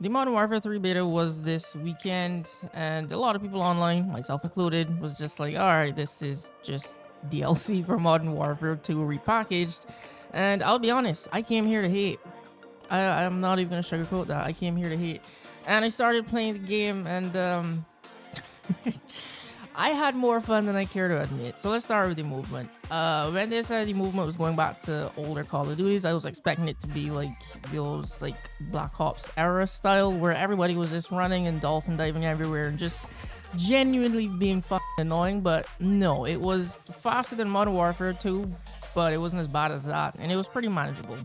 The Modern Warfare 3 beta was this weekend, and a lot of people online, myself included, was just like, alright, this is just DLC for Modern Warfare 2 repackaged. And I'll be honest, I came here to hate. I'm not even gonna sugarcoat that. I came here to hate. And I started playing the game, and I had more fun than I care to admit. So let's start with the movement. When they said the movement was going back to older Call of Duties, I was expecting it to be like those like Black Ops era style where everybody was just running and dolphin diving everywhere and just genuinely being fucking annoying. But no, it was faster than Modern Warfare 2, but it wasn't as bad as that, and it was pretty manageable.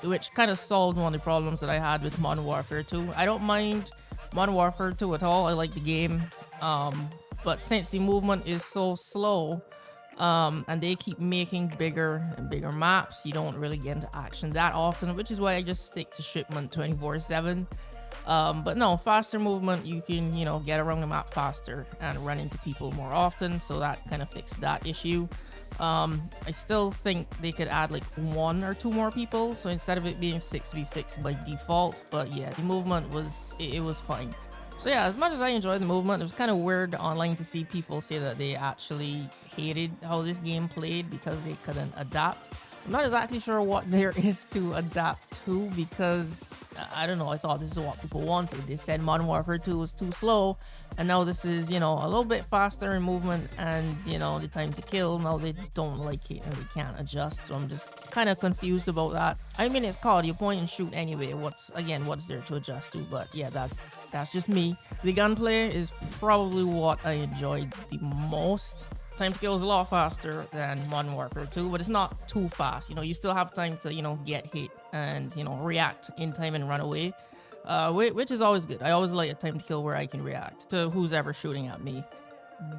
Which kind of solved one of the problems that I had with Modern Warfare 2. I don't mind Modern Warfare 2 at all. I like the game. But since the movement is so slow, and they keep making bigger and bigger maps, you don't really get into action that often, which is why I just stick to shipment 24/7. But no, faster movement, you can, get around the map faster and run into people more often, so that kind of fixed that issue. I still think they could add like one or two more people, so instead of it being 6v6 by default. But yeah, the movement was it was fine. So yeah, as much as I enjoyed the movement, it was kind of weird online to see people say that they actually hated how this game played because they couldn't adapt. I'm not exactly sure what there is to adapt to, because I don't know, I thought this is what people wanted. They said Modern Warfare 2 was too slow, and now this is, a little bit faster in movement and, the time to kill. Now they don't like it and they can't adjust, so I'm just kind of confused about that. I mean, it's called you point and shoot anyway. What's there to adjust to? But yeah, that's just me. The gunplay is probably what I enjoyed the most. Time to kill is a lot faster than Modern Warfare 2, but it's not too fast. You still have time to, get hit and, react in time and run away, which is always good. I always like a time to kill where I can react to who's ever shooting at me.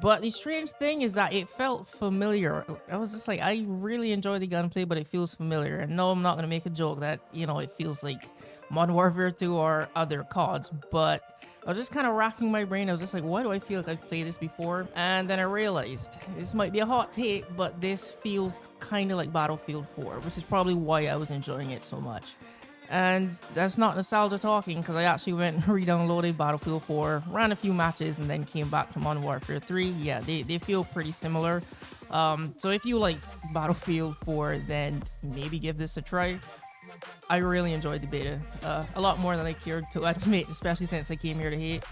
But the strange thing is that it felt familiar. I was just like, I really enjoy the gunplay, but it feels familiar. And no, I'm not going to make a joke that, it feels like Modern Warfare 2 or other CODs, but I was just kind of racking my brain. I was just like, why do I feel like I've played this before? And then I realized, this might be a hot take, but this feels kind of like Battlefield 4, which is probably why I was enjoying it so much. And that's not nostalgia talking, because I actually went and re-downloaded Battlefield 4, ran a few matches, and then came back to Modern Warfare 3. Yeah, they feel pretty similar. So if you like Battlefield 4, then maybe give this a try. I really enjoyed the beta, a lot more than I cared to admit, especially since I came here to hate.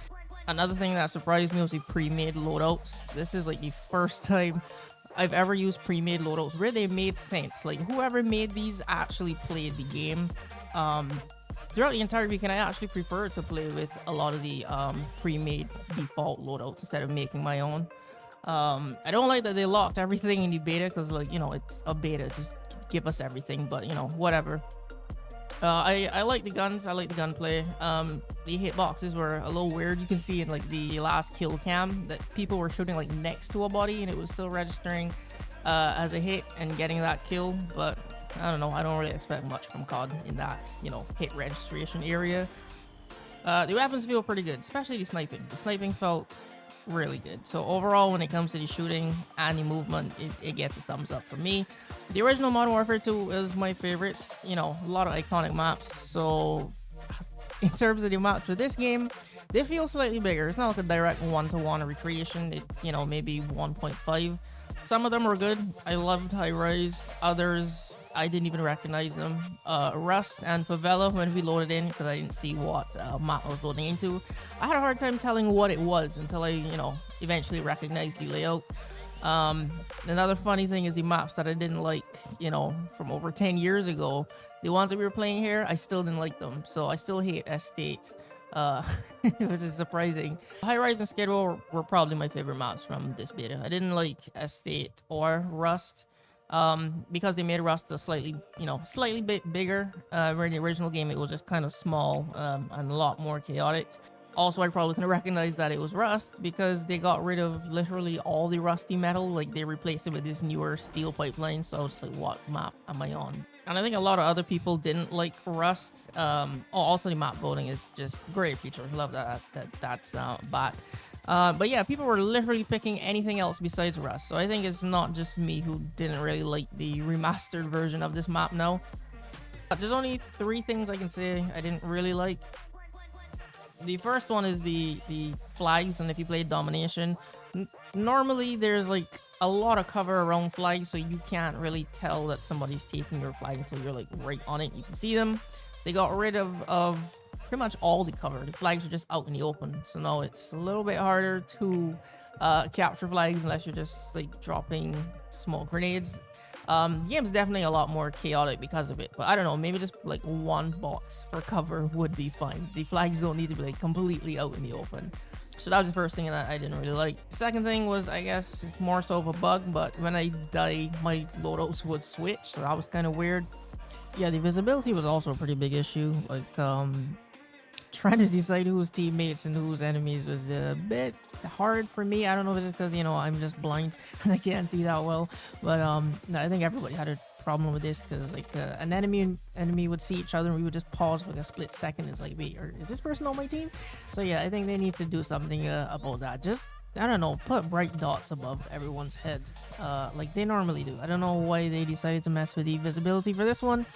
Another thing that surprised me was the pre-made loadouts. This is like the first time I've ever used pre-made loadouts where they made sense. Like, whoever made these actually played the game. Throughout the entire weekend, I actually preferred to play with a lot of the pre-made default loadouts instead of making my own. I don't like that they locked everything in the beta, because it's a beta, just give us everything. But whatever. I like the guns. I like the gunplay. The hitboxes were a little weird. You can see in like the last kill cam that people were shooting like next to a body and it was still registering as a hit and getting that kill. But I don't know. I don't really expect much from COD in that hit registration area. The weapons feel pretty good, especially the sniping. The sniping felt really good. So overall, when it comes to the shooting and the movement, it gets a thumbs up for me. The original Modern Warfare 2 is my favorite. A lot of iconic maps. So in terms of the maps for this game, they feel slightly bigger. It's not like a direct one-to-one recreation. It maybe 1.5. Some of them were good. I loved High Rise. Others, I didn't even recognize them. Rust and Favela, when we loaded in, because I didn't see what map I was loading into, I had a hard time telling what it was until I, eventually recognized the layout. Another funny thing is the maps that I didn't like, from over 10 years ago, the ones that we were playing here, I still didn't like them. So I still hate Estate, which is surprising. High Rise and Skid Row were probably my favorite maps from this beta. I didn't like Estate or Rust, because they made Rust a slightly bit bigger. Where in the original game it was just kind of small, and a lot more chaotic. Also, I probably couldn't recognize that it was Rust because they got rid of literally all the rusty metal. Like, they replaced it with this newer steel pipeline. So I was like, what map am I on? And I think a lot of other people didn't like Rust. Also the map voting is just great feature. Love that's back. But yeah, people were literally picking anything else besides Rust. So I think it's not just me who didn't really like the remastered version of this map now. There's only 3 things I can say I didn't really like. The first one is the flags, and if you play domination, normally there's like a lot of cover around flags, so you can't really tell that somebody's taking your flag until you're like right on it. You can see them. They got rid of pretty much all the cover. The flags are just out in the open, so now it's a little bit harder to capture flags unless you're just like dropping small grenades. The game's definitely a lot more chaotic because of it, but I don't know, maybe just like one box for cover would be fine. The flags don't need to be like completely out in the open. So that was the first thing that I didn't really like. Second thing was, I guess it's more so of a bug, but when I die, my loadouts would switch, so that was kind of weird. Yeah, the visibility was also a pretty big issue. Like, trying to decide who's teammates and who's enemies was a bit hard for me. I don't know if it's just because, you know, I'm just blind and I can't see that well, but I think everybody had a problem with this, because like an enemy would see each other and we would just pause for like a split second. It's like, wait, is this person on my team? So yeah, I think they need to do something about that. Just, I don't know, put bright dots above everyone's head like they normally do. I don't know why they decided to mess with the visibility for this one,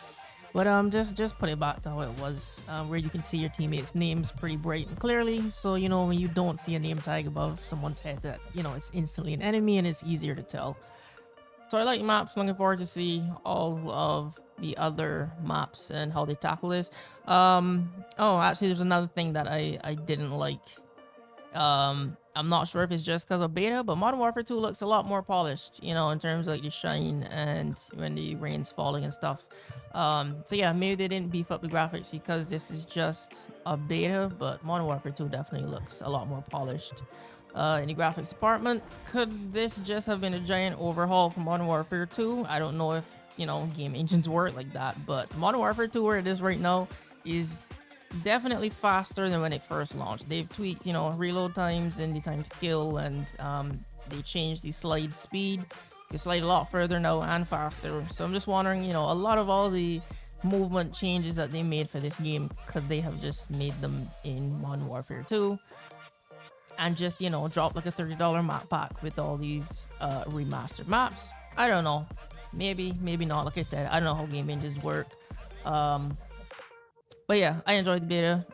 but just put it back to how it was, where you can see your teammates' names pretty bright and clearly, so you know when you don't see a name tag above someone's head that, you know, it's instantly an enemy and it's easier to tell. So I like maps. Looking forward to see all of the other maps and how they tackle this. Oh, actually, there's another thing that I didn't like. I'm not sure if it's just because of beta, but Modern Warfare 2 looks a lot more polished, you know, in terms of like the shine and when the rain's falling and stuff. So yeah, maybe they didn't beef up the graphics because this is just a beta, but Modern Warfare 2 definitely looks a lot more polished. In the graphics department, could this just have been a giant overhaul from Modern Warfare 2? I don't know if, you know, game engines work like that, but Modern Warfare 2, where it is right now, is definitely faster than when it first launched. They've tweaked, you know, reload times and the time to kill, and they changed the slide speed. You can slide a lot further now and faster. So I'm just wondering, you know, a lot of all the movement changes that they made for this game, could they have just made them in Modern Warfare 2? And just, you know, drop like a $30 map pack with all these remastered maps. I don't know. Maybe not. Like I said, I don't know how game engines work. But yeah, I enjoyed the beta.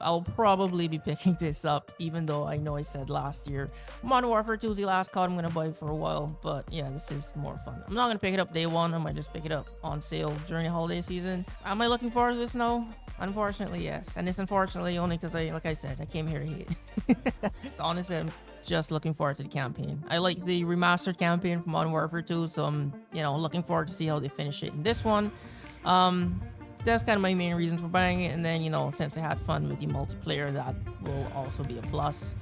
I'll probably be picking this up, even though I know I said last year Modern Warfare 2 is the last COD I'm going to buy for a while. But yeah, this is more fun. I'm not going to pick it up day one. I might just pick it up on sale during the holiday season. Am I looking forward to this now? Unfortunately, yes. And it's unfortunately only because like I said, I came here to hate. So honestly, I'm just looking forward to the campaign. I like the remastered campaign from Modern Warfare 2, so I'm, you know, looking forward to see how they finish it in this one. That's kind of my main reason for buying it, and then, you know, since I had fun with the multiplayer, that will also be a plus.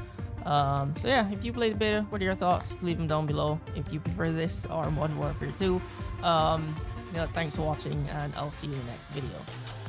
So yeah, if you played the beta, what are your thoughts? Leave them down below if you prefer this or Modern Warfare 2. Yeah, thanks for watching, and I'll see you in the next video.